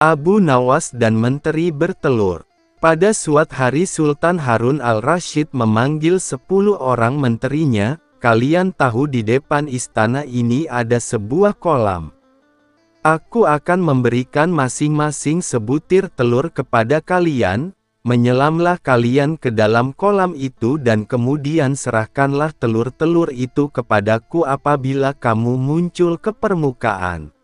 Abu Nawas dan menteri bertelur. Pada suatu hari Sultan Harun al-Rasyid memanggil 10 orang menterinya, "Kalian tahu di depan istana ini ada sebuah kolam. Aku akan memberikan masing-masing sebutir telur kepada kalian, menyelamlah kalian ke dalam kolam itu dan kemudian serahkanlah telur-telur itu kepadaku apabila kamu muncul ke permukaan.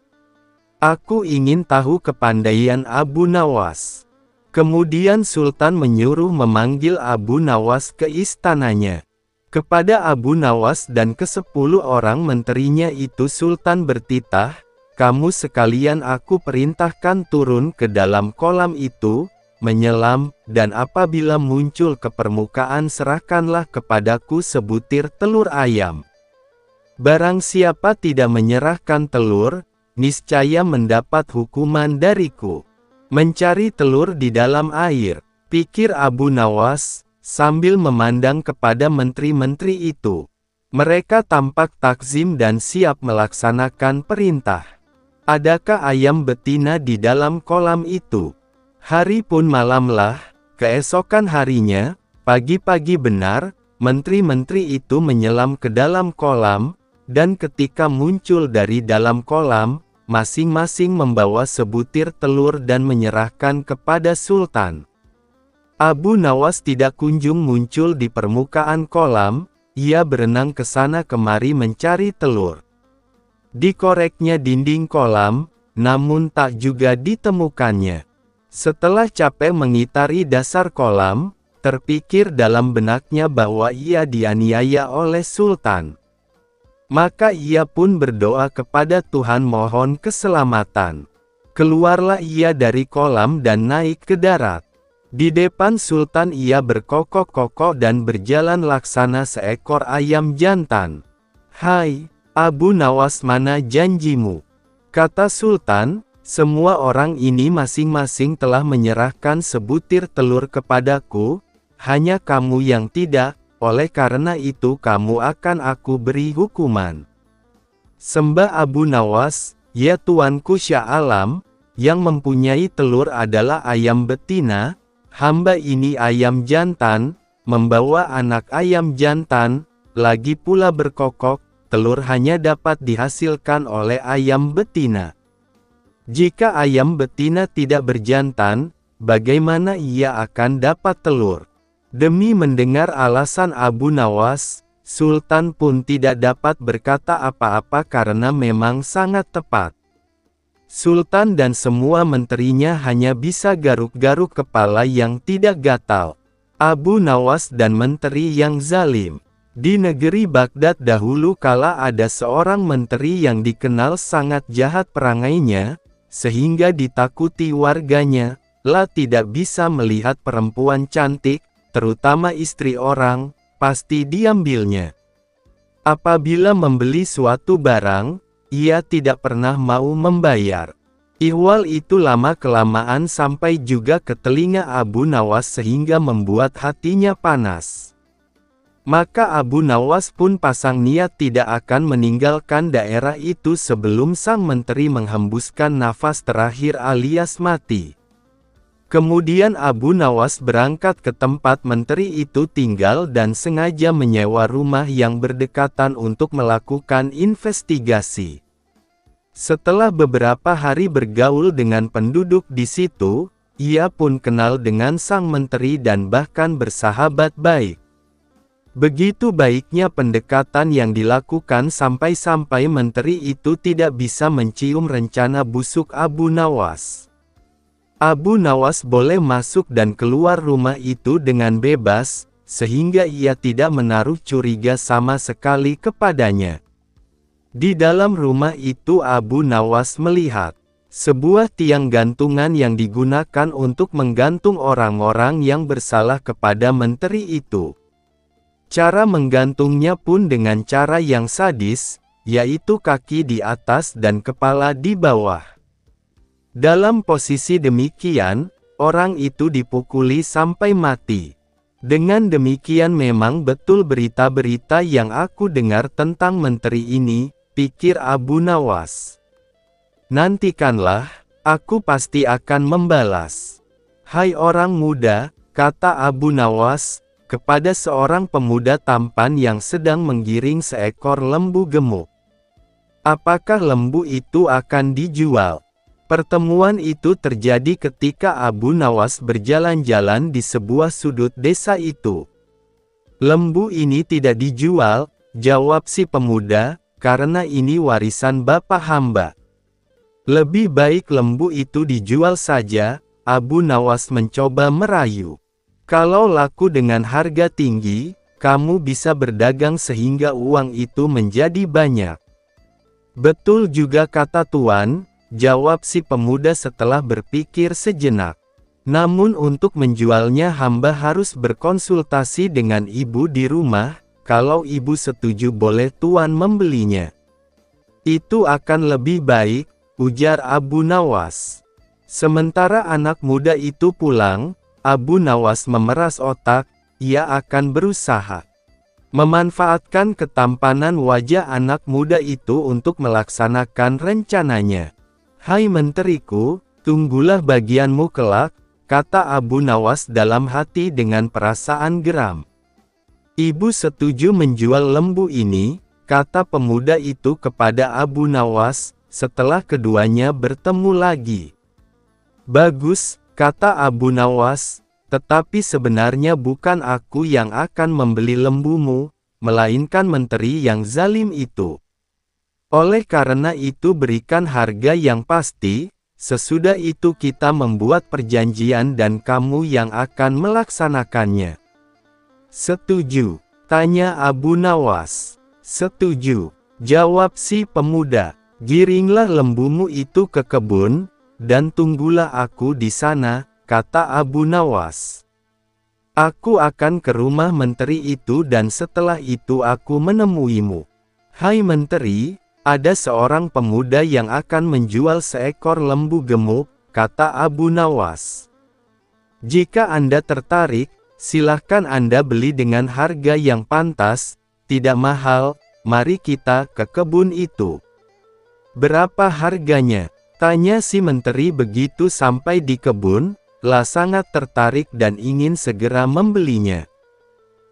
Aku ingin tahu kepandaian Abu Nawas." Kemudian Sultan menyuruh memanggil Abu Nawas ke istananya. Kepada Abu Nawas dan ke-10 orang menterinya itu Sultan bertitah, "Kamu sekalian aku perintahkan turun ke dalam kolam itu, menyelam, dan apabila muncul ke permukaan serahkanlah kepadaku sebutir telur ayam. Barang siapa tidak menyerahkan telur, niscaya mendapat hukuman dariku." "Mencari telur di dalam air," pikir Abu Nawas, sambil memandang kepada menteri-menteri itu. Mereka tampak takzim dan siap melaksanakan perintah. "Adakah ayam betina di dalam kolam itu?" Hari pun malamlah, keesokan harinya, pagi-pagi benar, menteri-menteri itu menyelam ke dalam kolam, dan ketika muncul dari dalam kolam, masing-masing membawa sebutir telur dan menyerahkan kepada Sultan. Abu Nawas tidak kunjung muncul di permukaan kolam, ia berenang ke sana kemari mencari telur. Dikoreknya dinding kolam, namun tak juga ditemukannya. Setelah capek mengitari dasar kolam, terpikir dalam benaknya bahwa ia dianiaya oleh Sultan. Maka ia pun berdoa kepada Tuhan mohon keselamatan. Keluarlah ia dari kolam dan naik ke darat. Di depan Sultan ia berkokok-kokok dan berjalan laksana seekor ayam jantan. "Hai, Abu Nawas, mana janjimu?" kata Sultan. "Semua orang ini masing-masing telah menyerahkan sebutir telur kepadaku, hanya kamu yang tidak. Oleh karena itu kamu akan aku beri hukuman." "Sembah Abu Nawas, ya Tuanku Syah Alam, yang mempunyai telur adalah ayam betina, hamba ini ayam jantan, membawa anak ayam jantan, lagi pula berkokok, telur hanya dapat dihasilkan oleh ayam betina. Jika ayam betina tidak berjantan, bagaimana ia akan dapat telur?" Demi mendengar alasan Abu Nawas, Sultan pun tidak dapat berkata apa-apa karena memang sangat tepat. Sultan dan semua menterinya hanya bisa garuk-garuk kepala yang tidak gatal. Abu Nawas dan menteri yang zalim. Di negeri Baghdad dahulu kala ada seorang menteri yang dikenal sangat jahat perangainya, sehingga ditakuti warganya, lah tidak bisa melihat perempuan cantik, terutama istri orang, pasti diambilnya. Apabila membeli suatu barang, ia tidak pernah mau membayar. Ihwal itu lama-kelamaan sampai juga ke telinga Abu Nawas sehingga membuat hatinya panas. Maka Abu Nawas pun pasang niat tidak akan meninggalkan daerah itu sebelum sang menteri menghembuskan nafas terakhir alias mati. Kemudian Abu Nawas berangkat ke tempat menteri itu tinggal dan sengaja menyewa rumah yang berdekatan untuk melakukan investigasi. Setelah beberapa hari bergaul dengan penduduk di situ, ia pun kenal dengan sang menteri dan bahkan bersahabat baik. Begitu baiknya pendekatan yang dilakukan sampai-sampai menteri itu tidak bisa mencium rencana busuk Abu Nawas. Abu Nawas boleh masuk dan keluar rumah itu dengan bebas, sehingga ia tidak menaruh curiga sama sekali kepadanya. Di dalam rumah itu Abu Nawas melihat sebuah tiang gantungan yang digunakan untuk menggantung orang-orang yang bersalah kepada menteri itu. Cara menggantungnya pun dengan cara yang sadis, yaitu kaki di atas dan kepala di bawah. Dalam posisi demikian, orang itu dipukuli sampai mati. Dengan demikian memang betul berita-berita yang aku dengar tentang menteri ini, pikir Abu Nawas. Nantikanlah, Aku pasti akan membalas. Hai orang muda, kata Abu Nawas, kepada seorang pemuda tampan yang sedang menggiring seekor lembu gemuk. Apakah lembu itu akan dijual? Pertemuan itu terjadi ketika Abu Nawas berjalan-jalan di sebuah sudut desa itu. Lembu ini tidak dijual, jawab si pemuda, karena ini warisan bapak hamba. Lebih baik lembu itu dijual saja, Abu Nawas mencoba merayu. Kalau laku dengan harga tinggi, kamu bisa berdagang sehingga uang itu menjadi banyak. Betul juga kata tuan, jawab si pemuda setelah berpikir sejenak. Namun untuk menjualnya hamba harus berkonsultasi dengan ibu di rumah, kalau ibu setuju boleh tuan membelinya. Itu akan lebih baik, ujar Abu Nawas. Sementara anak muda itu pulang, Abu Nawas memeras otak, ia akan berusaha memanfaatkan ketampanan wajah anak muda itu untuk melaksanakan rencananya. Hai menteriku, tunggulah bagianmu kelak, kata Abu Nawas dalam hati dengan perasaan geram. Ibu setuju menjual lembu ini, kata pemuda itu kepada Abu Nawas, setelah keduanya bertemu lagi. Bagus, kata Abu Nawas, tetapi sebenarnya bukan aku yang akan membeli lembumu, melainkan menteri yang zalim itu. Oleh karena itu berikan harga yang pasti, sesudah itu kita membuat perjanjian dan kamu yang akan melaksanakannya. Setuju? Tanya Abu Nawas. Setuju, jawab si pemuda. Giringlah lembumu itu ke kebun, dan tunggulah aku di sana, kata Abu Nawas. Aku akan ke rumah menteri itu dan setelah itu aku menemuimu. Hai menteri, ada seorang pemuda yang akan menjual seekor lembu gemuk, kata Abu Nawas. Jika Anda tertarik, silahkan Anda beli dengan harga yang pantas, tidak mahal, mari kita ke kebun itu. Berapa harganya? Tanya si menteri begitu sampai di kebun, lah sangat tertarik dan ingin segera membelinya.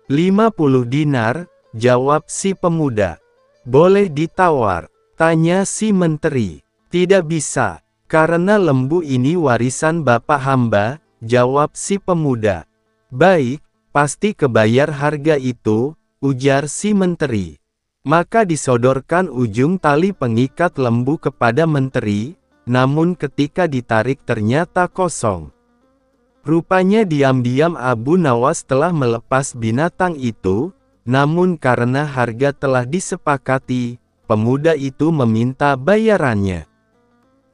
50 dinar, jawab si pemuda. Boleh ditawar? Tanya si menteri. Tidak bisa, karena lembu ini warisan bapak hamba, jawab si pemuda. Baik, pasti kebayar harga itu, ujar si menteri. Maka disodorkan ujung tali pengikat lembu kepada menteri, namun ketika ditarik ternyata kosong. Rupanya diam-diam Abu Nawas telah melepas binatang itu, namun karena harga telah disepakati, pemuda itu meminta bayarannya.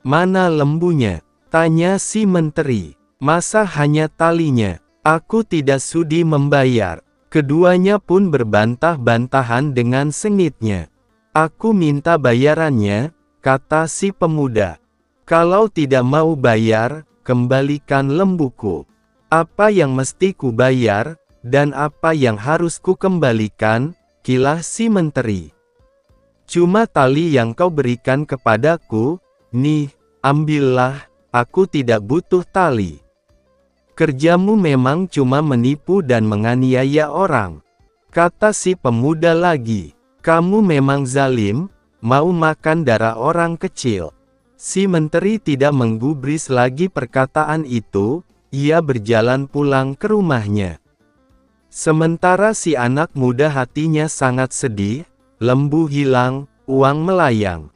Mana lembunya? Tanya si menteri. Masa hanya talinya? Aku tidak sudi membayar. Keduanya pun berbantah-bantahan dengan sengitnya. Aku minta bayarannya, kata si pemuda. Kalau tidak mau bayar, kembalikan lembuku. Apa yang mesti ku bayar, dan apa yang harus ku kembalikan, kilah si menteri. Cuma tali yang kau berikan kepadaku, nih, ambillah, aku tidak butuh tali. Kerjamu memang cuma menipu dan menganiaya orang. Kata si pemuda lagi, kamu memang zalim, mau makan darah orang kecil. Si menteri tidak menggubris lagi perkataan itu, ia berjalan pulang ke rumahnya. Sementara si anak muda hatinya sangat sedih, lembu hilang, uang melayang.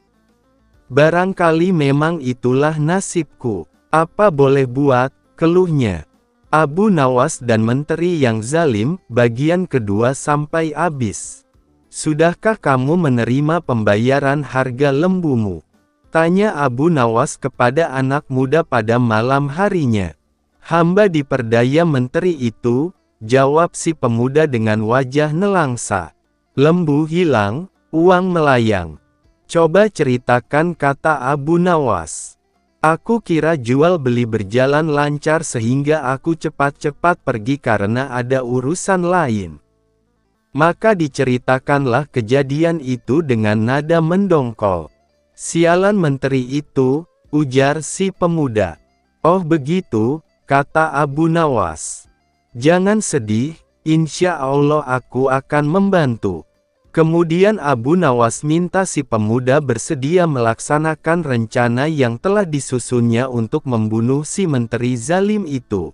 Barangkali memang itulah nasibku, apa boleh buat, keluhnya. Abu Nawas dan menteri yang zalim, bagian kedua sampai habis. Sudahkah kamu menerima pembayaran harga lembumu? Tanya Abu Nawas kepada anak muda pada malam harinya. Hamba diperdaya menteri itu, jawab si pemuda dengan wajah nelangsa. Lembu hilang, uang melayang. Coba ceritakan, kata Abu Nawas. Aku kira jual beli berjalan lancar sehingga aku cepat-cepat pergi karena ada urusan lain. Maka diceritakanlah kejadian itu dengan nada mendongkol. Sialan menteri itu, ujar si pemuda. Oh begitu, kata Abu Nawas. Jangan sedih, insya Allah aku akan membantu. Kemudian Abu Nawas minta si pemuda bersedia melaksanakan rencana yang telah disusunnya untuk membunuh si menteri zalim itu.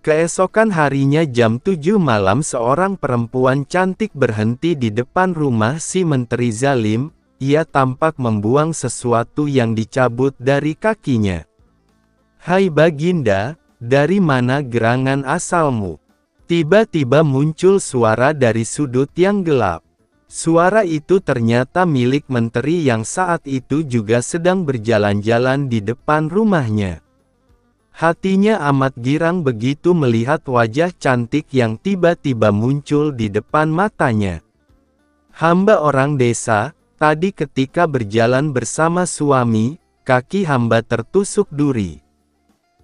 Keesokan harinya jam 7 malam seorang perempuan cantik berhenti di depan rumah si menteri zalim. Ia tampak membuang sesuatu yang dicabut dari kakinya. Hai Baginda, dari mana gerangan asalmu? Tiba-tiba muncul suara dari sudut yang gelap. Suara itu ternyata milik menteri yang saat itu juga sedang berjalan-jalan di depan rumahnya. Hatinya amat girang begitu melihat wajah cantik yang tiba-tiba muncul di depan matanya. Hamba orang desa, tadi ketika berjalan bersama suami, kaki hamba tertusuk duri.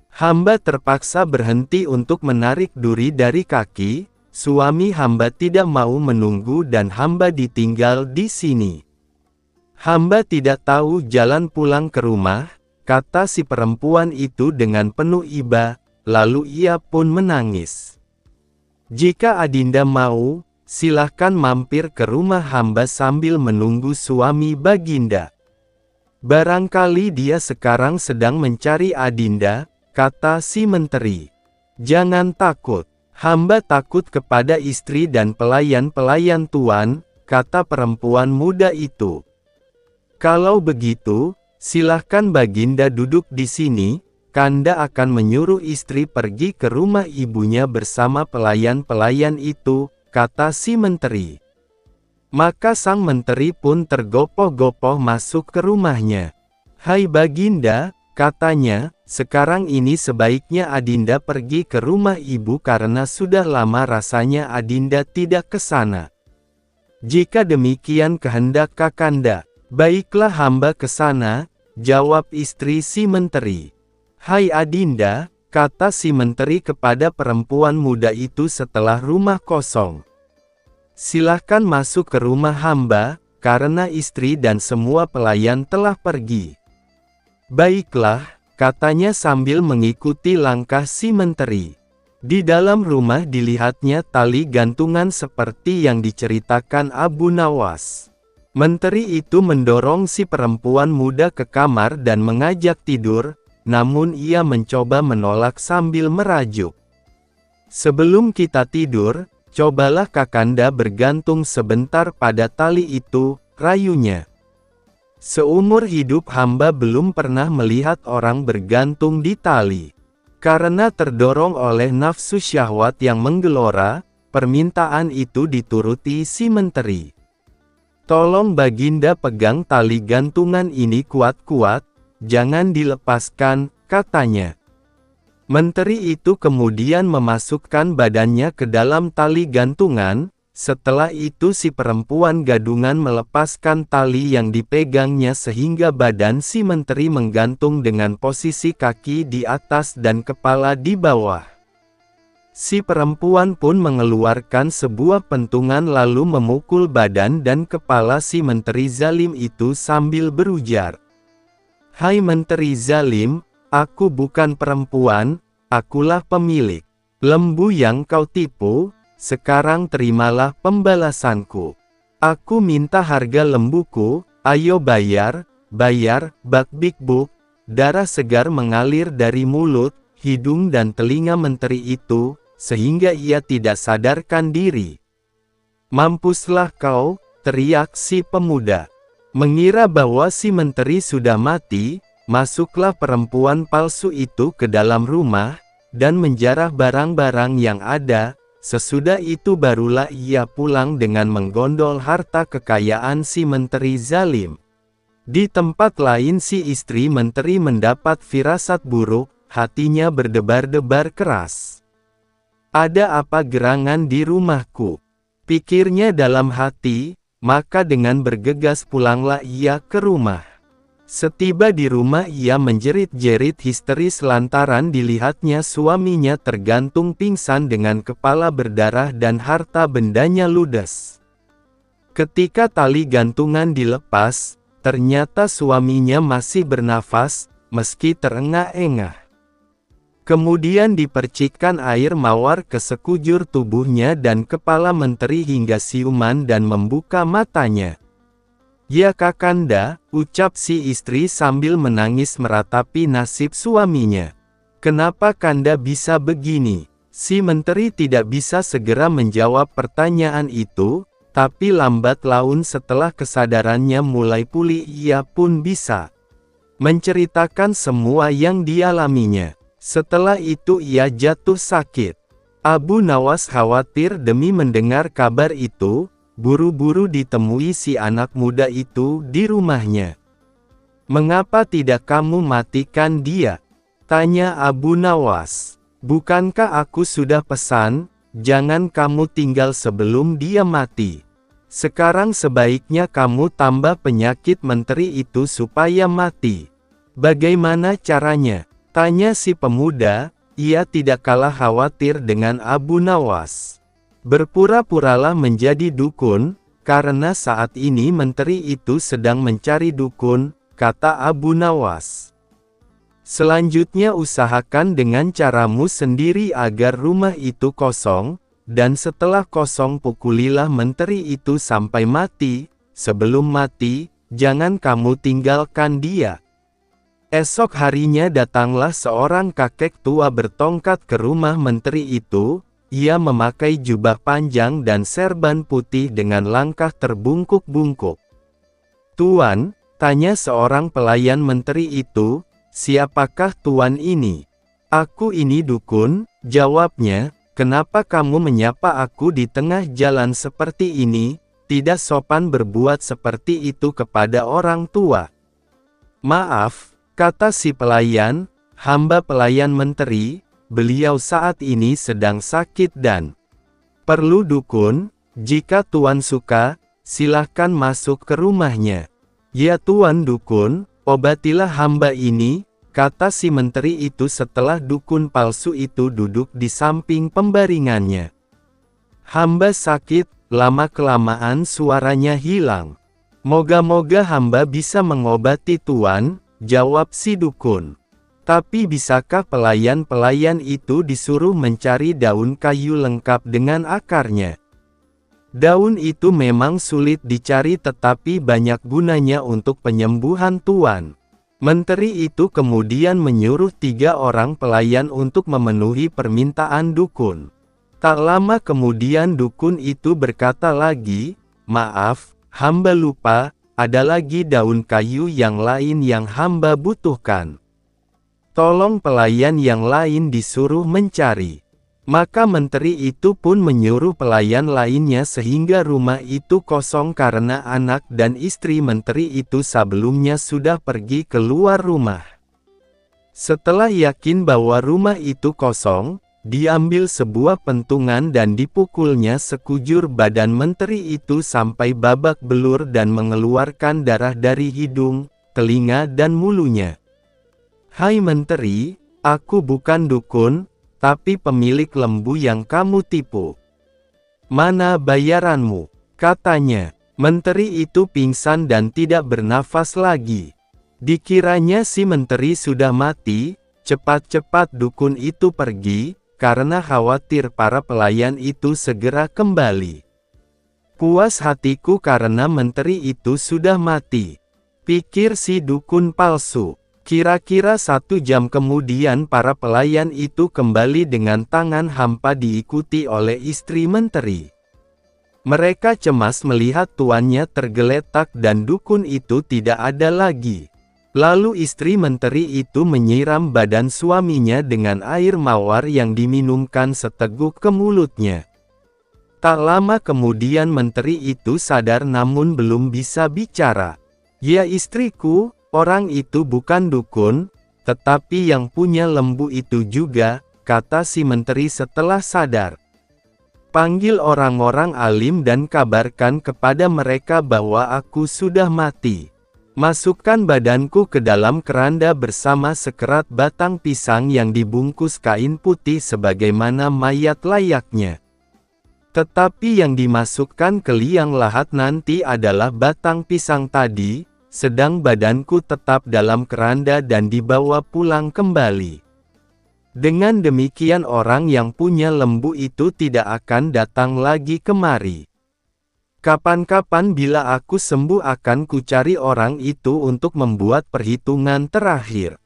Hamba terpaksa berhenti untuk menarik duri dari kaki. Suami hamba tidak mau menunggu dan hamba ditinggal di sini. Hamba tidak tahu jalan pulang ke rumah, kata si perempuan itu dengan penuh iba, lalu ia pun menangis. Jika Adinda mau, silahkan mampir ke rumah hamba sambil menunggu suami Baginda. Barangkali dia sekarang sedang mencari Adinda, kata si menteri. Jangan takut. Hamba takut kepada istri dan pelayan-pelayan tuan, kata perempuan muda itu. Kalau begitu, silahkan Baginda duduk di sini, Kanda akan menyuruh istri pergi ke rumah ibunya bersama pelayan-pelayan itu, kata si menteri. Maka sang menteri pun tergopoh-gopoh masuk ke rumahnya. Hai Baginda, katanya, sekarang ini sebaiknya Adinda pergi ke rumah ibu karena sudah lama rasanya Adinda tidak ke sana. Jika demikian kehendak Kakanda, baiklah hamba ke sana, jawab istri si menteri. Hai Adinda, kata si menteri kepada perempuan muda itu setelah rumah kosong. Silahkan masuk ke rumah hamba, karena istri dan semua pelayan telah pergi. Baiklah, katanya sambil mengikuti langkah si menteri. Di dalam rumah dilihatnya tali gantungan seperti yang diceritakan Abu Nawas. Menteri itu mendorong si perempuan muda ke kamar dan mengajak tidur, namun ia mencoba menolak sambil merajuk. Sebelum kita tidur, cobalah Kakanda bergantung sebentar pada tali itu, rayunya. Seumur hidup hamba belum pernah melihat orang bergantung di tali. Karena terdorong oleh nafsu syahwat yang menggelora, permintaan itu dituruti si menteri. Tolong Baginda pegang tali gantungan ini kuat-kuat, jangan dilepaskan, katanya. Menteri itu kemudian memasukkan badannya ke dalam tali gantungan. Setelah itu si perempuan gadungan melepaskan tali yang dipegangnya sehingga badan si menteri menggantung dengan posisi kaki di atas dan kepala di bawah. Si perempuan pun mengeluarkan sebuah pentungan lalu memukul badan dan kepala si menteri zalim itu sambil berujar. Hai menteri zalim, aku bukan perempuan, akulah pemilik. Lembu yang kau tipu, sekarang terimalah pembalasanku. Aku minta harga lembuku, ayo bayar, bayar, bak-bik-buk. Darah segar mengalir dari mulut, hidung dan telinga menteri itu, sehingga ia tidak sadarkan diri. Mampuslah kau, teriak si pemuda. Mengira bahwa si menteri sudah mati, masuklah perempuan palsu itu ke dalam rumah, dan menjarah barang-barang yang ada. Sesudah itu barulah ia pulang dengan menggondol harta kekayaan si menteri zalim. Di tempat lain si istri menteri mendapat firasat buruk, hatinya berdebar-debar keras. Ada apa gerangan di rumahku? Pikirnya dalam hati, maka dengan bergegas pulanglah ia ke rumah. Setiba di rumah ia menjerit-jerit histeris lantaran dilihatnya suaminya tergantung pingsan dengan kepala berdarah dan harta bendanya ludes. Ketika tali gantungan dilepas, ternyata suaminya masih bernafas, meski terengah-engah. Kemudian dipercikkan air mawar ke sekujur tubuhnya dan kepala menteri hingga siuman dan membuka matanya. "Ya Kakanda," ucap si istri sambil menangis meratapi nasib suaminya. "Kenapa Kanda bisa begini?" Si menteri tidak bisa segera menjawab pertanyaan itu, tapi lambat laun setelah kesadarannya mulai pulih ia pun bisa menceritakan semua yang dialaminya. Setelah itu ia jatuh sakit. Abu Nawas khawatir demi mendengar kabar itu, buru-buru ditemui si anak muda itu di rumahnya. "Mengapa tidak kamu matikan dia?" tanya Abu Nawas. "Bukankah aku sudah pesan, jangan kamu tinggal sebelum dia mati? Sekarang sebaiknya kamu tambah penyakit menteri itu supaya mati." "Bagaimana caranya?" tanya si pemuda. Ia tidak kalah khawatir dengan Abu Nawas. "Berpura-puralah menjadi dukun, karena saat ini menteri itu sedang mencari dukun," kata Abu Nawas. "Selanjutnya usahakan dengan caramu sendiri agar rumah itu kosong, dan setelah kosong pukulilah menteri itu sampai mati. Sebelum mati, jangan kamu tinggalkan dia." Esok harinya datanglah seorang kakek tua bertongkat ke rumah menteri itu. Ia memakai jubah panjang dan serban putih dengan langkah terbungkuk-bungkuk. "Tuan," tanya seorang pelayan menteri itu, "siapakah tuan ini?" "Aku ini dukun," jawabnya. "Kenapa kamu menyapa aku di tengah jalan seperti ini? Tidak sopan berbuat seperti itu kepada orang tua." "Maaf," kata si pelayan, "hamba pelayan menteri, beliau saat ini sedang sakit dan perlu dukun. Jika tuan suka, silahkan masuk ke rumahnya." "Ya tuan dukun, obatilah hamba ini," kata si menteri itu setelah dukun palsu itu duduk di samping pembaringannya. "Hamba sakit," lama-kelamaan suaranya hilang. "Moga-moga hamba bisa mengobati tuan," jawab si dukun. "Tapi bisakah pelayan-pelayan itu disuruh mencari daun kayu lengkap dengan akarnya?" "Daun itu memang sulit dicari tetapi banyak gunanya untuk penyembuhan tuan." Menteri itu kemudian menyuruh 3 orang pelayan untuk memenuhi permintaan dukun. Tak lama kemudian dukun itu berkata lagi, "Maaf, hamba lupa. Ada lagi daun kayu yang lain yang hamba butuhkan. Tolong pelayan yang lain disuruh mencari." Maka menteri itu pun menyuruh pelayan lainnya sehingga rumah itu kosong karena anak dan istri menteri itu sebelumnya sudah pergi keluar rumah. Setelah yakin bahwa rumah itu kosong, diambil sebuah pentungan dan dipukulnya sekujur badan menteri itu sampai babak belur dan mengeluarkan darah dari hidung, telinga dan mulunya. "Hai menteri, aku bukan dukun, tapi pemilik lembu yang kamu tipu. Mana bayaranmu?" katanya. Menteri itu pingsan dan tidak bernafas lagi. Dikiranya si menteri sudah mati. Cepat-cepat dukun itu pergi, karena khawatir para pelayan itu segera kembali. "Puas hatiku karena menteri itu sudah mati," pikir si dukun palsu. Kira-kira 1 jam kemudian para pelayan itu kembali dengan tangan hampa diikuti oleh istri menteri. Mereka cemas melihat tuannya tergeletak dan dukun itu tidak ada lagi. Lalu istri menteri itu menyiram badan suaminya dengan air mawar yang diminumkan seteguk ke mulutnya. Tak lama kemudian menteri itu sadar namun belum bisa bicara. "Ya istriku, orang itu bukan dukun, tetapi yang punya lembu itu juga," kata si menteri setelah sadar. "Panggil orang-orang alim dan kabarkan kepada mereka bahwa aku sudah mati. Masukkan badanku ke dalam keranda bersama sekerat batang pisang yang dibungkus kain putih sebagaimana mayat layaknya. Tetapi yang dimasukkan ke liang lahat nanti adalah batang pisang tadi, sedang badanku tetap dalam keranda dan dibawa pulang kembali. Dengan demikian orang yang punya lembu itu tidak akan datang lagi kemari. Kapan-kapan bila aku sembuh akan kucari orang itu untuk membuat perhitungan terakhir.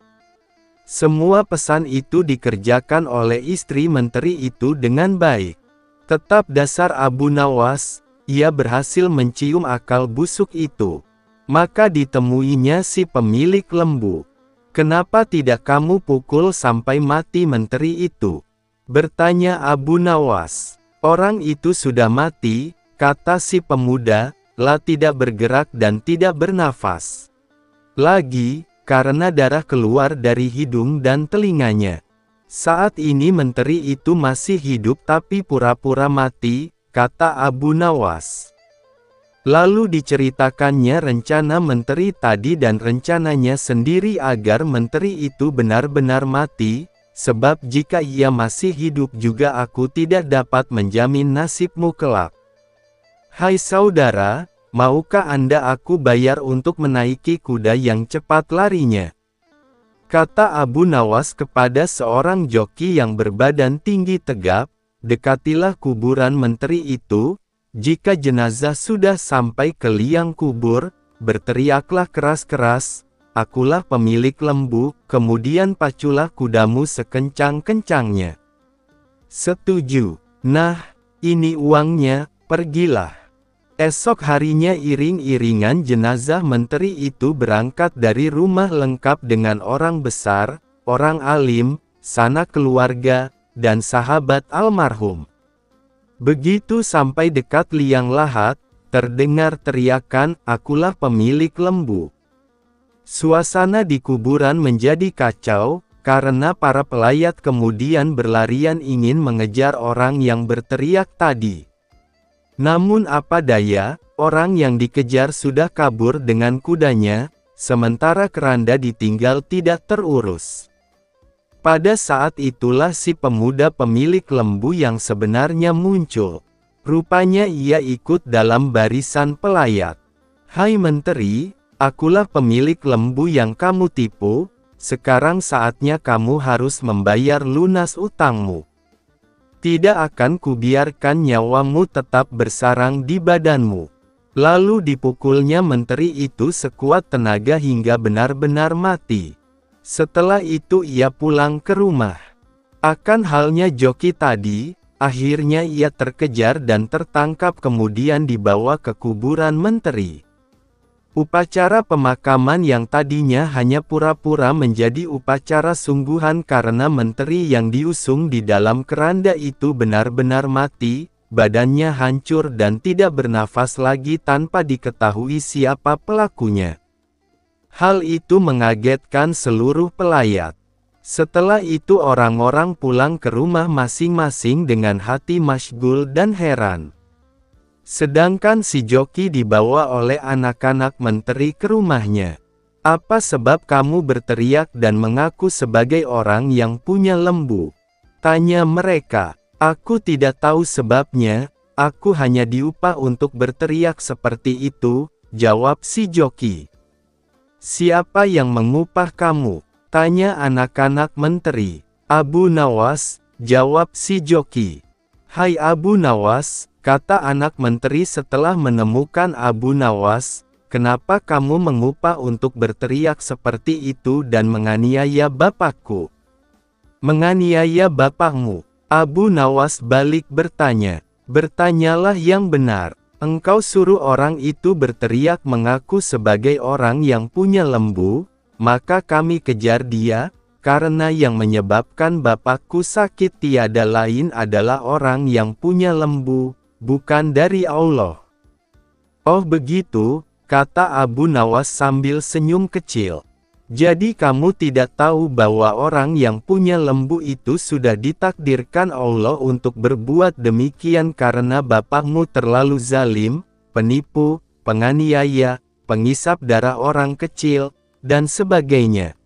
Semua pesan itu dikerjakan oleh istri menteri itu dengan baik. Tetap dasar Abu Nawas, ia berhasil mencium akal busuk itu. Maka ditemuinya si pemilik lembu. "Kenapa tidak kamu pukul sampai mati menteri itu?" bertanya Abu Nawas. "Orang itu sudah mati," kata si pemuda, "lah tidak bergerak dan tidak bernafas lagi, karena darah keluar dari hidung dan telinganya. Saat ini menteri itu masih hidup tapi pura-pura mati," kata Abu Nawas. Lalu diceritakannya rencana menteri tadi dan rencananya sendiri agar menteri itu benar-benar mati, sebab jika ia masih hidup juga aku tidak dapat menjamin nasibmu kelak. "Hai saudara, maukah Anda aku bayar untuk menaiki kuda yang cepat larinya?" kata Abu Nawas kepada seorang joki yang berbadan tinggi tegap. "Dekatilah kuburan menteri itu, jika jenazah sudah sampai ke liang kubur, berteriaklah keras-keras, 'Akulah pemilik lembu,' kemudian paculah kudamu sekencang-kencangnya." "Setuju. Nah, ini uangnya, pergilah." Esok harinya iring-iringan jenazah menteri itu berangkat dari rumah lengkap dengan orang besar, orang alim, sanak keluarga, dan sahabat almarhum. Begitu sampai dekat liang lahat, terdengar teriakan, "Akulah pemilik lembu." Suasana di kuburan menjadi kacau, karena para pelayat kemudian berlarian ingin mengejar orang yang berteriak tadi. Namun apa daya, orang yang dikejar sudah kabur dengan kudanya, sementara keranda ditinggal tidak terurus. Pada saat itulah si pemuda pemilik lembu yang sebenarnya muncul. Rupanya ia ikut dalam barisan pelayat. "Hai menteri, akulah pemilik lembu yang kamu tipu, sekarang saatnya kamu harus membayar lunas utangmu. Tidak akan kubiarkan nyawamu tetap bersarang di badanmu." Lalu dipukulnya menteri itu sekuat tenaga hingga benar-benar mati. Setelah itu ia pulang ke rumah. Akan halnya joki tadi, akhirnya ia terkejar dan tertangkap kemudian dibawa ke kuburan menteri. Upacara pemakaman yang tadinya hanya pura-pura menjadi upacara sungguhan karena menteri yang diusung di dalam keranda itu benar-benar mati, badannya hancur dan tidak bernafas lagi tanpa diketahui siapa pelakunya. Hal itu mengagetkan seluruh pelayat. Setelah itu orang-orang pulang ke rumah masing-masing dengan hati masyghul dan heran. Sedangkan si joki dibawa oleh anak-anak menteri ke rumahnya. "Apa sebab kamu berteriak dan mengaku sebagai orang yang punya lembu?" tanya mereka. "Aku tidak tahu sebabnya, aku hanya diupah untuk berteriak seperti itu," jawab si joki. "Siapa yang mengupah kamu?" tanya anak-anak menteri. "Abu Nawas," jawab si joki. "Hai Abu Nawas," kata anak menteri setelah menemukan Abu Nawas, "kenapa kamu mengupah untuk berteriak seperti itu dan menganiaya bapakku?" "Menganiaya bapakmu?" Abu Nawas balik bertanya. "Bertanyalah yang benar. Engkau suruh orang itu berteriak mengaku sebagai orang yang punya lembu, maka kami kejar dia, karena yang menyebabkan bapakku sakit tiada lain adalah orang yang punya lembu, bukan dari Allah." "Oh begitu," kata Abu Nawas sambil senyum kecil. "Jadi kamu tidak tahu bahwa orang yang punya lembu itu sudah ditakdirkan Allah untuk berbuat demikian karena bapakmu terlalu zalim, penipu, penganiaya, pengisap darah orang kecil, dan sebagainya.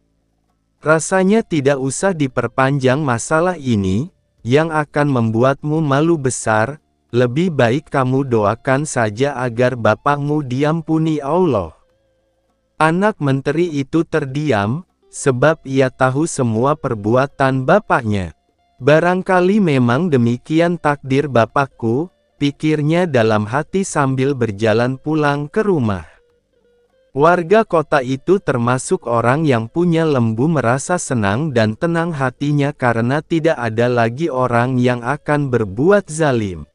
Rasanya tidak usah diperpanjang masalah ini, yang akan membuatmu malu besar. Lebih baik kamu doakan saja agar bapakmu diampuni Allah." Anak menteri itu terdiam, sebab ia tahu semua perbuatan bapaknya. Barangkali memang demikian takdir bapakku, pikirnya dalam hati sambil berjalan pulang ke rumah. Warga kota itu termasuk orang yang punya lembu merasa senang dan tenang hatinya karena tidak ada lagi orang yang akan berbuat zalim.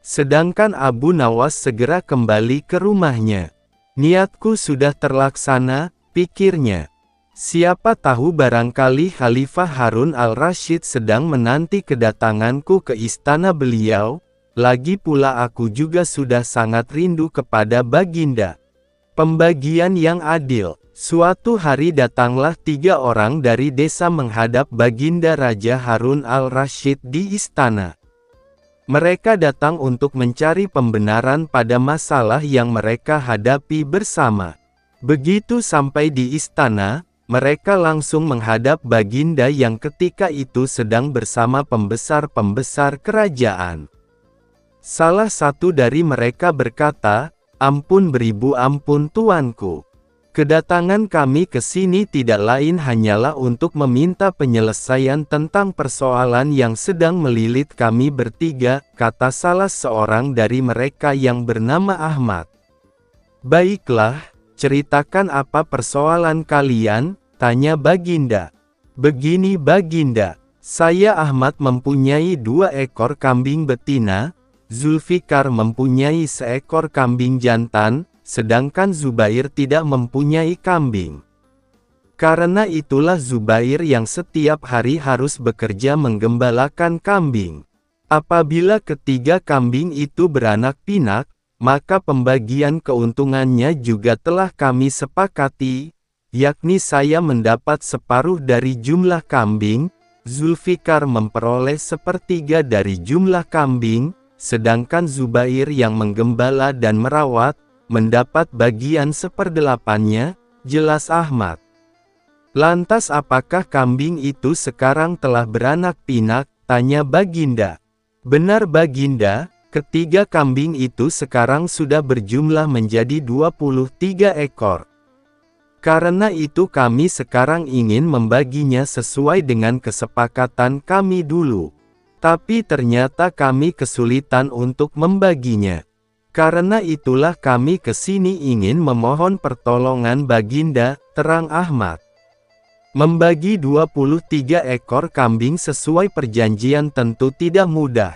Sedangkan Abu Nawas segera kembali ke rumahnya. Niatku sudah terlaksana, pikirnya. Siapa tahu barangkali Khalifah Harun al-Rashid sedang menanti kedatanganku ke istana beliau, lagi pula aku juga sudah sangat rindu kepada Baginda. Pembagian yang adil. Suatu hari datanglah 3 orang dari desa menghadap Baginda Raja Harun al-Rashid di istana. Mereka datang untuk mencari pembenaran pada masalah yang mereka hadapi bersama. Begitu sampai di istana, mereka langsung menghadap Baginda yang ketika itu sedang bersama pembesar-pembesar kerajaan. Salah satu dari mereka berkata, "Ampun beribu ampun tuanku. Kedatangan kami ke sini tidak lain hanyalah untuk meminta penyelesaian tentang persoalan yang sedang melilit kami bertiga," kata salah seorang dari mereka yang bernama Ahmad. "Baiklah, ceritakan apa persoalan kalian," tanya Baginda. "Begini Baginda, saya Ahmad mempunyai 2 ekor kambing betina, Zulfikar mempunyai seekor kambing jantan, sedangkan Zubair tidak mempunyai kambing. Karena itulah Zubair yang setiap hari harus bekerja menggembalakan kambing. Apabila ketiga kambing itu beranak pinak, maka pembagian keuntungannya juga telah kami sepakati, yakni saya mendapat separuh dari jumlah kambing, Zulfikar memperoleh sepertiga dari jumlah kambing, sedangkan Zubair yang menggembala dan merawat, mendapat bagian 1/8-nya, jelas Ahmad. "Lantas apakah kambing itu sekarang telah beranak pinak?" tanya Baginda. "Benar Baginda, ketiga kambing itu sekarang sudah berjumlah menjadi 23 ekor. Karena itu kami sekarang ingin membaginya sesuai dengan kesepakatan kami dulu. Tapi ternyata kami kesulitan untuk membaginya. Karena itulah kami kesini ingin memohon pertolongan Baginda," terang Ahmad. Membagi 23 ekor kambing sesuai perjanjian tentu tidak mudah.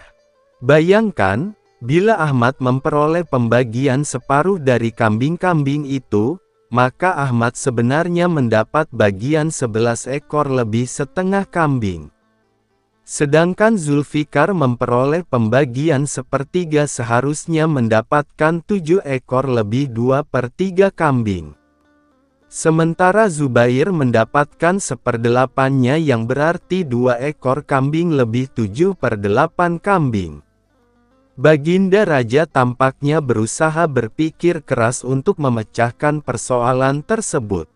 Bayangkan, bila Ahmad memperoleh pembagian separuh dari kambing-kambing itu, maka Ahmad sebenarnya mendapat bagian 11 ekor lebih setengah kambing. Sedangkan Zulfikar memperoleh pembagian sepertiga seharusnya mendapatkan 7 ekor lebih 2/3 kambing. Sementara Zubair mendapatkan 1/8-nya yang berarti 2 ekor kambing lebih 7/8 kambing. Baginda Raja tampaknya berusaha berpikir keras untuk memecahkan persoalan tersebut.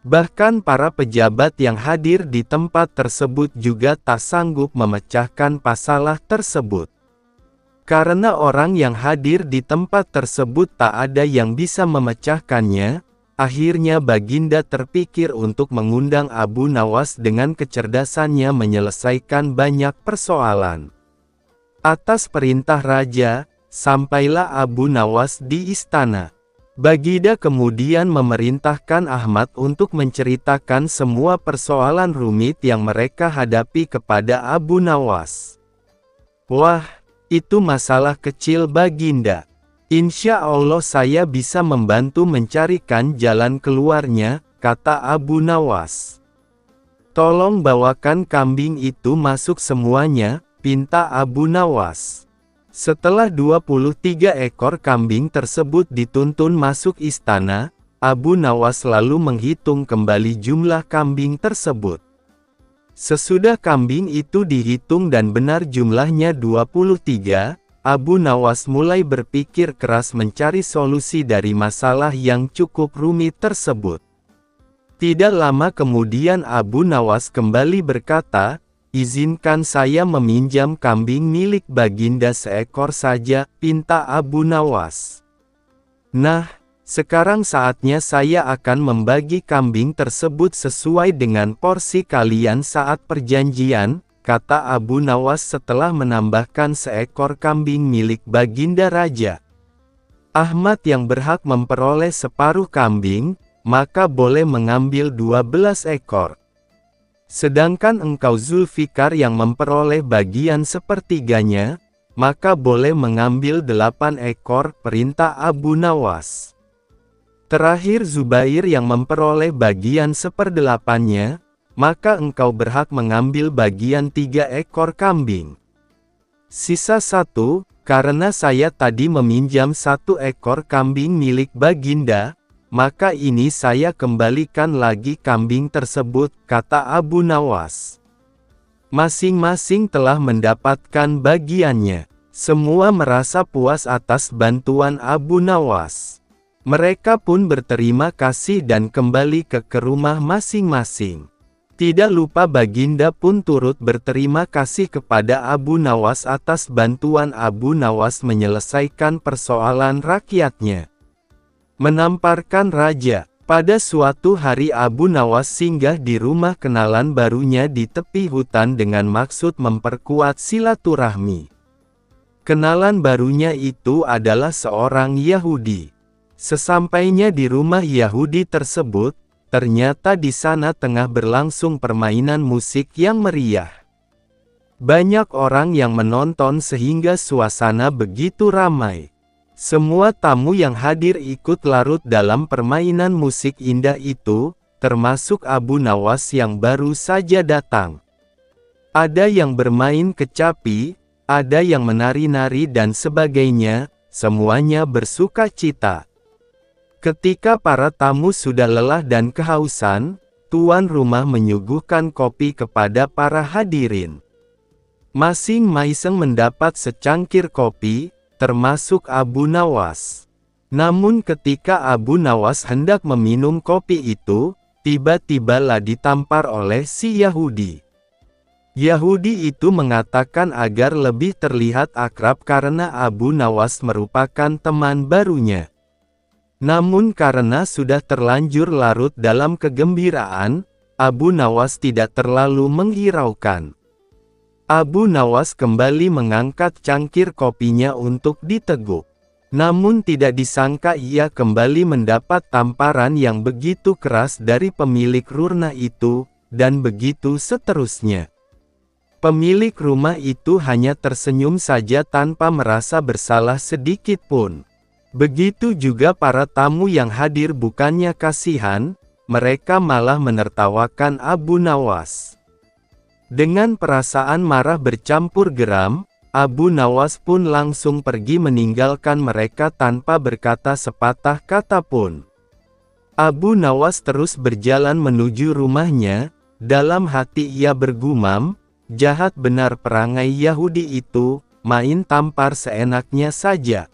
Bahkan para pejabat yang hadir di tempat tersebut juga tak sanggup memecahkan masalah tersebut. Karena orang yang hadir di tempat tersebut tak ada yang bisa memecahkannya, akhirnya Baginda terpikir untuk mengundang Abu Nawas dengan kecerdasannya menyelesaikan banyak persoalan. Atas perintah raja, sampailah Abu Nawas di istana. Baginda kemudian memerintahkan Ahmad untuk menceritakan semua persoalan rumit yang mereka hadapi kepada Abu Nawas. "Wah, itu masalah kecil Baginda. Insya Allah saya bisa membantu mencarikan jalan keluarnya," kata Abu Nawas. "Tolong bawakan kambing itu masuk semuanya," pinta Abu Nawas. Setelah 23 ekor kambing tersebut dituntun masuk istana, Abu Nawas lalu menghitung kembali jumlah kambing tersebut. Sesudah kambing itu dihitung dan benar jumlahnya 23, Abu Nawas mulai berpikir keras mencari solusi dari masalah yang cukup rumit tersebut. Tidak lama kemudian Abu Nawas kembali berkata, "Izinkan saya meminjam kambing milik Baginda seekor saja," pinta Abu Nawas. "Nah, Sekarang saatnya saya akan membagi kambing tersebut sesuai dengan porsi kalian saat perjanjian, kata Abu Nawas setelah menambahkan seekor kambing milik Baginda Raja. Ahmad yang berhak memperoleh separuh kambing, maka boleh mengambil 12 ekor. Sedangkan engkau Zulfikar yang memperoleh bagian sepertiganya, maka boleh mengambil 8 ekor, perintah Abu Nawas. Terakhir Zubair yang memperoleh bagian seperdelapannya, maka engkau berhak mengambil bagian 3 ekor kambing. Sisa 1, karena saya tadi meminjam 1 ekor kambing milik Baginda, maka ini saya kembalikan lagi kambing tersebut, kata Abu Nawas. Masing-masing telah mendapatkan bagiannya. Semua merasa puas atas bantuan Abu Nawas. Mereka pun berterima kasih dan kembali ke rumah masing-masing. Tidak lupa Baginda pun turut berterima kasih kepada Abu Nawas atas bantuan Abu Nawas menyelesaikan persoalan rakyatnya. Menamparkan raja. Pada suatu hari Abu Nawas singgah di rumah kenalan barunya di tepi hutan dengan maksud memperkuat silaturahmi. Kenalan barunya itu adalah seorang Yahudi. Sesampainya di rumah Yahudi tersebut, ternyata di sana tengah berlangsung permainan musik yang meriah. Banyak orang yang menonton sehingga suasana begitu ramai. Semua tamu yang hadir ikut larut dalam permainan musik indah itu, termasuk Abu Nawas yang baru saja datang. Ada yang bermain kecapi, ada yang menari-nari dan sebagainya, semuanya bersuka cita. Ketika para tamu sudah lelah dan kehausan, tuan rumah menyuguhkan kopi kepada para hadirin. Masing-masing mendapat secangkir kopi, termasuk Abu Nawas. Namun ketika Abu Nawas hendak meminum kopi itu, tiba-tibalah ditampar oleh si Yahudi. Yahudi itu mengatakan agar lebih terlihat akrab karena Abu Nawas merupakan teman barunya. Namun karena sudah terlanjur larut dalam kegembiraan, Abu Nawas tidak terlalu menghiraukan. Abu Nawas kembali mengangkat cangkir kopinya untuk diteguk. Namun tidak disangka ia kembali mendapat tamparan yang begitu keras dari pemilik rumah itu, dan begitu seterusnya. Pemilik rumah itu hanya tersenyum saja tanpa merasa bersalah sedikit pun. Begitu juga para tamu yang hadir, bukannya kasihan, mereka malah menertawakan Abu Nawas. Dengan perasaan marah bercampur geram, Abu Nawas pun langsung pergi meninggalkan mereka tanpa berkata sepatah kata pun. Abu Nawas terus berjalan menuju rumahnya, dalam hati ia bergumam, jahat benar perangai Yahudi itu, main tampar seenaknya saja.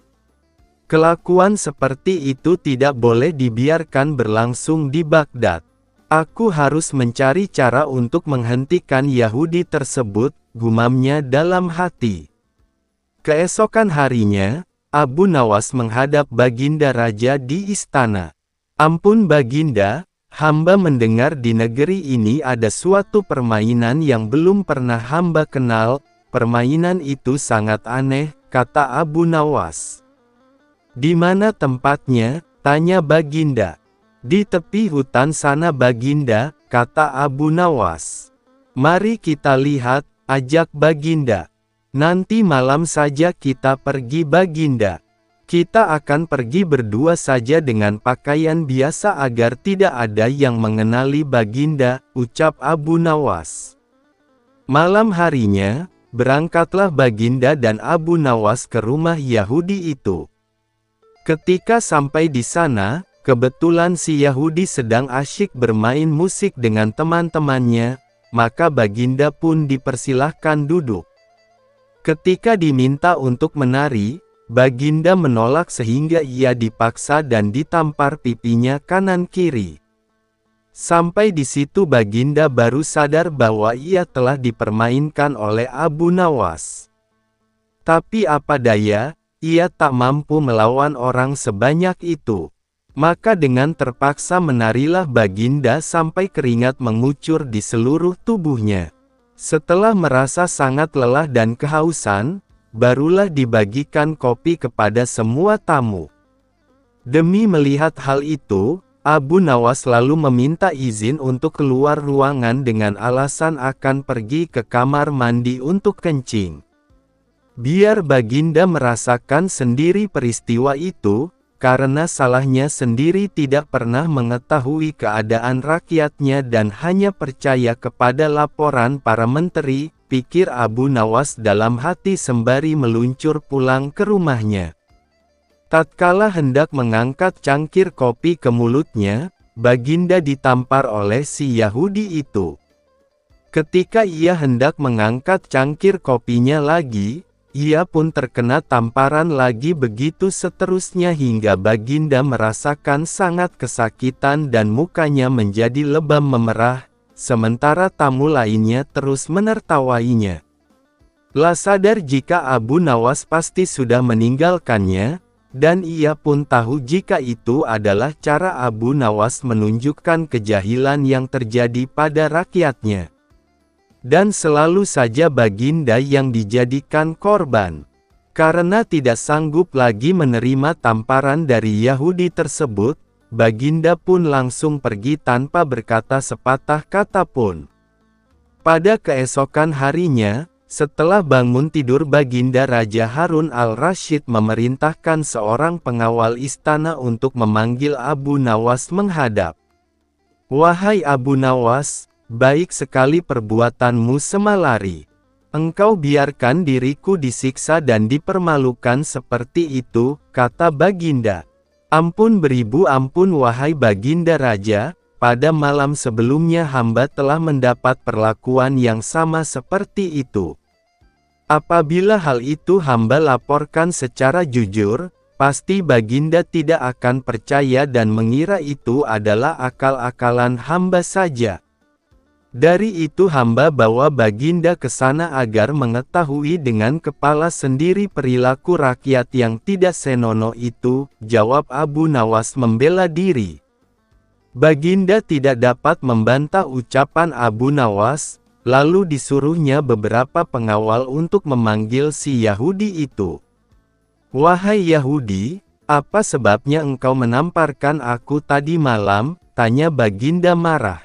Kelakuan seperti itu tidak boleh dibiarkan berlangsung di Baghdad. Aku harus mencari cara untuk menghentikan Yahudi tersebut, gumamnya dalam hati. Keesokan harinya, Abu Nawas menghadap Baginda Raja di istana. Ampun Baginda, hamba mendengar di negeri ini ada suatu permainan yang belum pernah hamba kenal. Permainan itu sangat aneh, kata Abu Nawas. Di mana tempatnya? Tanya Baginda. Di tepi hutan sana Baginda, kata Abu Nawas. Mari kita lihat, ajak Baginda. Nanti malam saja kita pergi Baginda. Kita akan pergi berdua saja dengan pakaian biasa agar tidak ada yang mengenali Baginda, ucap Abu Nawas. Malam harinya, berangkatlah Baginda dan Abu Nawas ke rumah Yahudi itu. Ketika sampai di sana, kebetulan si Yahudi sedang asyik bermain musik dengan teman-temannya, maka Baginda pun dipersilahkan duduk. Ketika diminta untuk menari, Baginda menolak sehingga ia dipaksa dan ditampar pipinya kanan-kiri. Sampai di situ Baginda baru sadar bahwa ia telah dipermainkan oleh Abu Nawas. Tapi apa daya, ia tak mampu melawan orang sebanyak itu. Maka dengan terpaksa menarilah Baginda sampai keringat mengucur di seluruh tubuhnya. Setelah merasa sangat lelah dan kehausan, barulah dibagikan kopi kepada semua tamu. Demi melihat hal itu, Abu Nawas lalu meminta izin untuk keluar ruangan dengan alasan akan pergi ke kamar mandi untuk kencing. Biar Baginda merasakan sendiri peristiwa itu, karena salahnya sendiri tidak pernah mengetahui keadaan rakyatnya dan hanya percaya kepada laporan para menteri, pikir Abu Nawas dalam hati sembari meluncur pulang ke rumahnya. Tatkala hendak mengangkat cangkir kopi ke mulutnya, Baginda ditampar oleh si Yahudi itu. Ketika ia hendak mengangkat cangkir kopinya lagi, ia pun terkena tamparan lagi, begitu seterusnya hingga Baginda merasakan sangat kesakitan dan mukanya menjadi lebam memerah, sementara tamu lainnya terus menertawainya. Lah sadar jika Abu Nawas pasti sudah meninggalkannya, dan ia pun tahu jika itu adalah cara Abu Nawas menunjukkan kejahilan yang terjadi pada rakyatnya. Dan selalu saja Baginda yang dijadikan korban. Karena tidak sanggup lagi menerima tamparan dari Yahudi tersebut, Baginda pun langsung pergi tanpa berkata sepatah kata pun. Pada keesokan harinya, setelah bangun tidur Baginda Raja Harun al-Rasyid memerintahkan seorang pengawal istana untuk memanggil Abu Nawas menghadap. "Wahai Abu Nawas, baik sekali perbuatanmu semalari. Engkau biarkan diriku disiksa dan dipermalukan seperti itu," kata Baginda. "Ampun beribu ampun wahai Baginda Raja, pada malam sebelumnya hamba telah mendapat perlakuan yang sama seperti itu. Apabila hal itu hamba laporkan secara jujur, pasti Baginda tidak akan percaya dan mengira itu adalah akal-akalan hamba saja. Dari itu hamba bawa Baginda ke sana agar mengetahui dengan kepala sendiri perilaku rakyat yang tidak senonoh itu," jawab Abu Nawas membela diri. Baginda tidak dapat membantah ucapan Abu Nawas, lalu disuruhnya beberapa pengawal untuk memanggil si Yahudi itu. "Wahai Yahudi, apa sebabnya engkau menamparkan aku tadi malam?" tanya Baginda marah.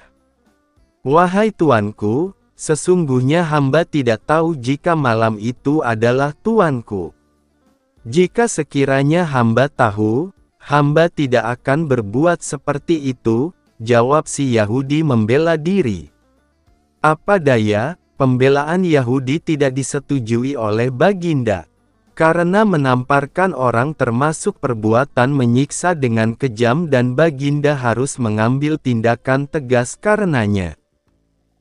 "Wahai tuanku, sesungguhnya hamba tidak tahu jika malam itu adalah tuanku. Jika sekiranya hamba tahu, hamba tidak akan berbuat seperti itu," jawab si Yahudi membela diri. Apa daya, pembelaan Yahudi tidak disetujui oleh Baginda. Karena menamparkan orang termasuk perbuatan menyiksa dengan kejam dan Baginda harus mengambil tindakan tegas karenanya.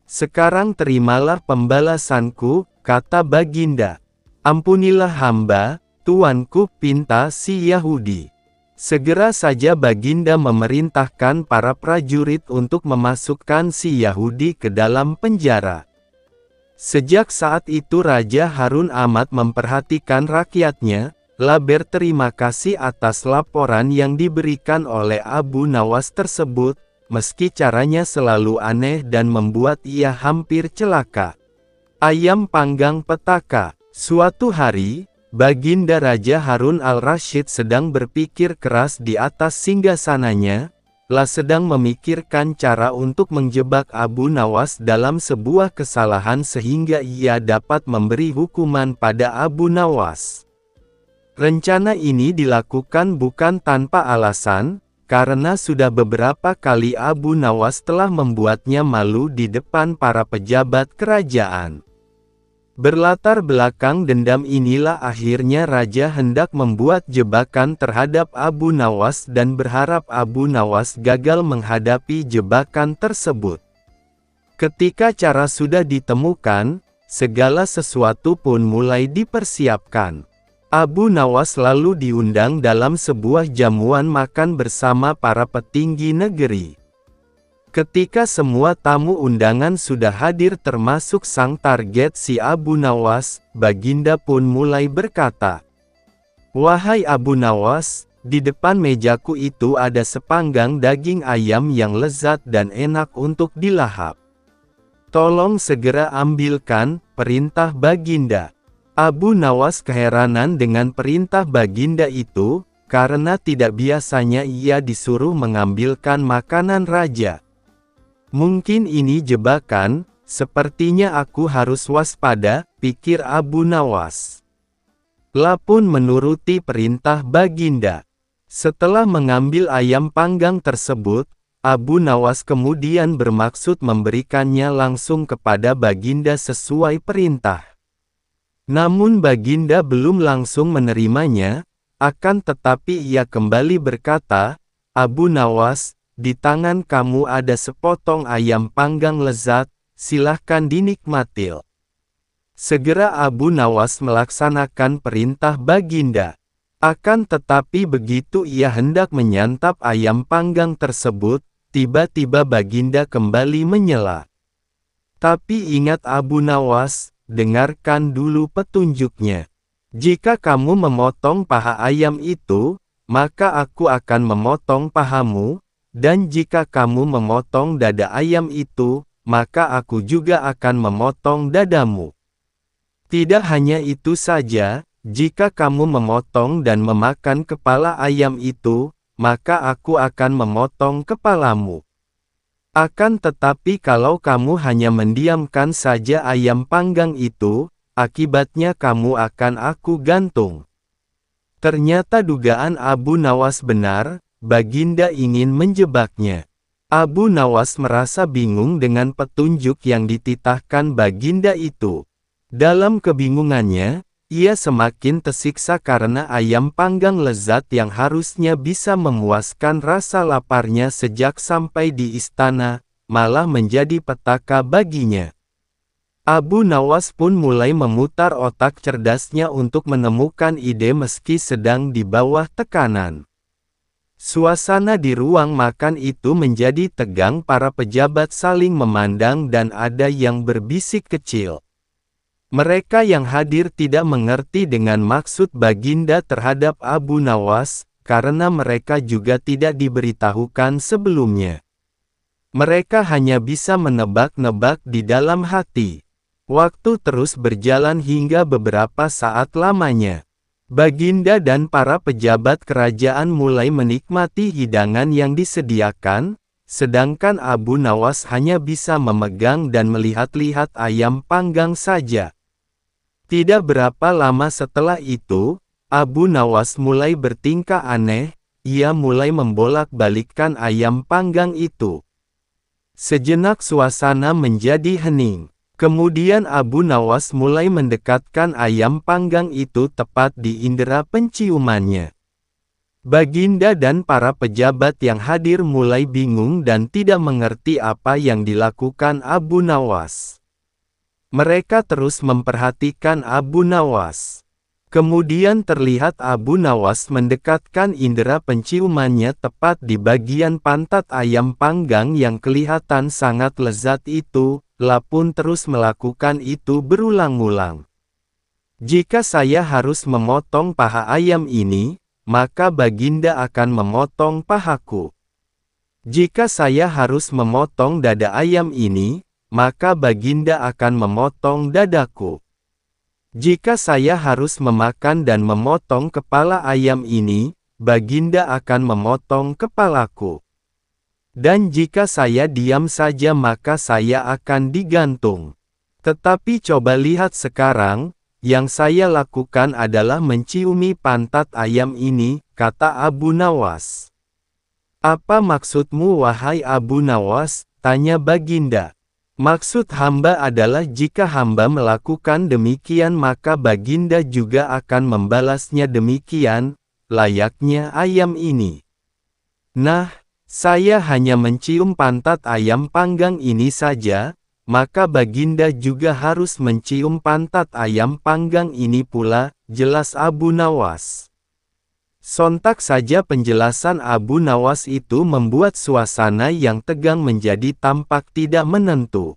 "Sekarang terimalah pembalasanku," kata Baginda. "Ampunilah hamba, tuanku," pinta si Yahudi. Segera saja Baginda memerintahkan para prajurit untuk memasukkan si Yahudi ke dalam penjara. Sejak saat itu Raja Harun amat memperhatikan rakyatnya, lah berterima kasih atas laporan yang diberikan oleh Abu Nawas tersebut, meski caranya selalu aneh dan membuat ia hampir celaka. Ayam panggang petaka. Suatu hari, Baginda Raja Harun al-Rasyid sedang berpikir keras di atas singgasananya, lah sedang memikirkan cara untuk menjebak Abu Nawas dalam sebuah kesalahan sehingga ia dapat memberi hukuman pada Abu Nawas. Rencana ini dilakukan bukan tanpa alasan, karena sudah beberapa kali Abu Nawas telah membuatnya malu di depan para pejabat kerajaan. Berlatar belakang dendam inilah akhirnya Raja hendak membuat jebakan terhadap Abu Nawas dan berharap Abu Nawas gagal menghadapi jebakan tersebut. Ketika cara sudah ditemukan, segala sesuatu pun mulai dipersiapkan. Abu Nawas lalu diundang dalam sebuah jamuan makan bersama para petinggi negeri. Ketika semua tamu undangan sudah hadir termasuk sang target si Abu Nawas, Baginda pun mulai berkata, "Wahai Abu Nawas, Di depan mejaku itu ada sepanggang daging ayam yang lezat dan enak untuk dilahap. Tolong segera ambilkan, perintah Baginda. Abu Nawas keheranan dengan perintah Baginda itu, karena tidak biasanya ia disuruh mengambilkan makanan raja. Mungkin ini jebakan, sepertinya aku harus waspada, pikir Abu Nawas. Lapun menuruti perintah Baginda. Setelah mengambil ayam panggang tersebut, Abu Nawas kemudian bermaksud memberikannya langsung kepada Baginda sesuai perintah. Namun Baginda belum langsung menerimanya, akan tetapi ia kembali berkata, "Abu Nawas, di tangan kamu ada sepotong ayam panggang lezat, silahkan dinikmati." Segera Abu Nawas melaksanakan perintah Baginda. Akan tetapi begitu ia hendak menyantap ayam panggang tersebut, tiba-tiba Baginda kembali menyela. "Tapi ingat Abu Nawas, dengarkan dulu petunjuknya. Jika kamu memotong paha ayam itu, maka aku akan memotong pahamu, dan jika kamu memotong dada ayam itu, maka aku juga akan memotong dadamu. Tidak hanya itu saja, jika kamu memotong dan memakan kepala ayam itu, maka aku akan memotong kepalamu. Akan tetapi kalau kamu hanya mendiamkan saja ayam panggang itu, akibatnya kamu akan aku gantung." Ternyata dugaan Abu Nawas benar, Baginda ingin menjebaknya. Abu Nawas merasa bingung dengan petunjuk yang dititahkan Baginda itu. Dalam kebingungannya, ia semakin tersiksa karena ayam panggang lezat yang harusnya bisa memuaskan rasa laparnya sejak sampai di istana, malah menjadi petaka baginya. Abu Nawas pun mulai memutar otak cerdasnya untuk menemukan ide meski sedang di bawah tekanan. Suasana di ruang makan itu menjadi tegang, para pejabat saling memandang dan ada yang berbisik kecil. Mereka yang hadir tidak mengerti dengan maksud Baginda terhadap Abu Nawas, karena mereka juga tidak diberitahukan sebelumnya. Mereka hanya bisa menebak-nebak di dalam hati. Waktu terus berjalan hingga beberapa saat lamanya. Baginda dan para pejabat kerajaan mulai menikmati hidangan yang disediakan, sedangkan Abu Nawas hanya bisa memegang dan melihat-lihat ayam panggang saja. Tidak berapa lama setelah itu, Abu Nawas mulai bertingkah aneh, ia mulai membolak-balikkan ayam panggang itu. Sejenak suasana menjadi hening. Kemudian Abu Nawas mulai mendekatkan ayam panggang itu tepat di indera penciumannya. Baginda dan para pejabat yang hadir mulai bingung dan tidak mengerti apa yang dilakukan Abu Nawas. Mereka terus memperhatikan Abu Nawas. Kemudian terlihat Abu Nawas mendekatkan indera penciumannya tepat di bagian pantat ayam panggang yang kelihatan sangat lezat itu. Lapun terus melakukan itu berulang-ulang. "Jika saya harus memotong paha ayam ini, maka Baginda akan memotong pahaku. Jika saya harus memotong dada ayam ini, maka Baginda akan memotong dadaku. Jika saya harus memakan dan memotong kepala ayam ini, Baginda akan memotong kepalaku. Dan jika saya diam saja maka saya akan digantung. Tetapi coba lihat sekarang, yang saya lakukan adalah menciumi pantat ayam ini," kata Abu Nawas. "Apa maksudmu wahai Abu Nawas?" tanya Baginda. "Maksud hamba adalah jika hamba melakukan demikian maka Baginda juga akan membalasnya demikian, layaknya ayam ini. Nah, saya hanya mencium pantat ayam panggang ini saja, maka Baginda juga harus mencium pantat ayam panggang ini pula," jelas Abu Nawas. Sontak saja penjelasan Abu Nawas itu membuat suasana yang tegang menjadi tampak tidak menentu.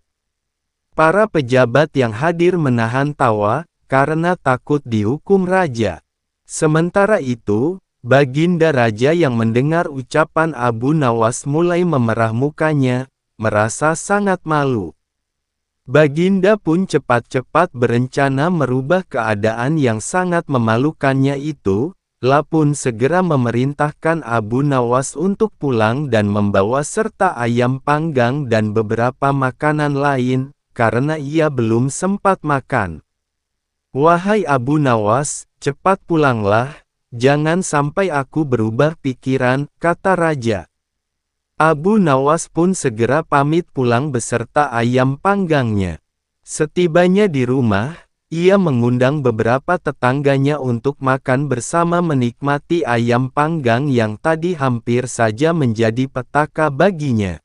Para pejabat yang hadir menahan tawa, karena takut dihukum raja. Sementara itu, Baginda Raja yang mendengar ucapan Abu Nawas mulai memerah mukanya, merasa sangat malu. Baginda pun cepat-cepat berencana merubah keadaan yang sangat memalukannya itu, pun segera memerintahkan Abu Nawas untuk pulang dan membawa serta ayam panggang dan beberapa makanan lain, karena ia belum sempat makan. "Wahai Abu Nawas, cepat pulanglah, jangan sampai aku berubah pikiran," kata raja. Abu Nawas pun segera pamit pulang beserta ayam panggangnya. Setibanya di rumah, ia mengundang beberapa tetangganya untuk makan bersama menikmati ayam panggang yang tadi hampir saja menjadi petaka baginya.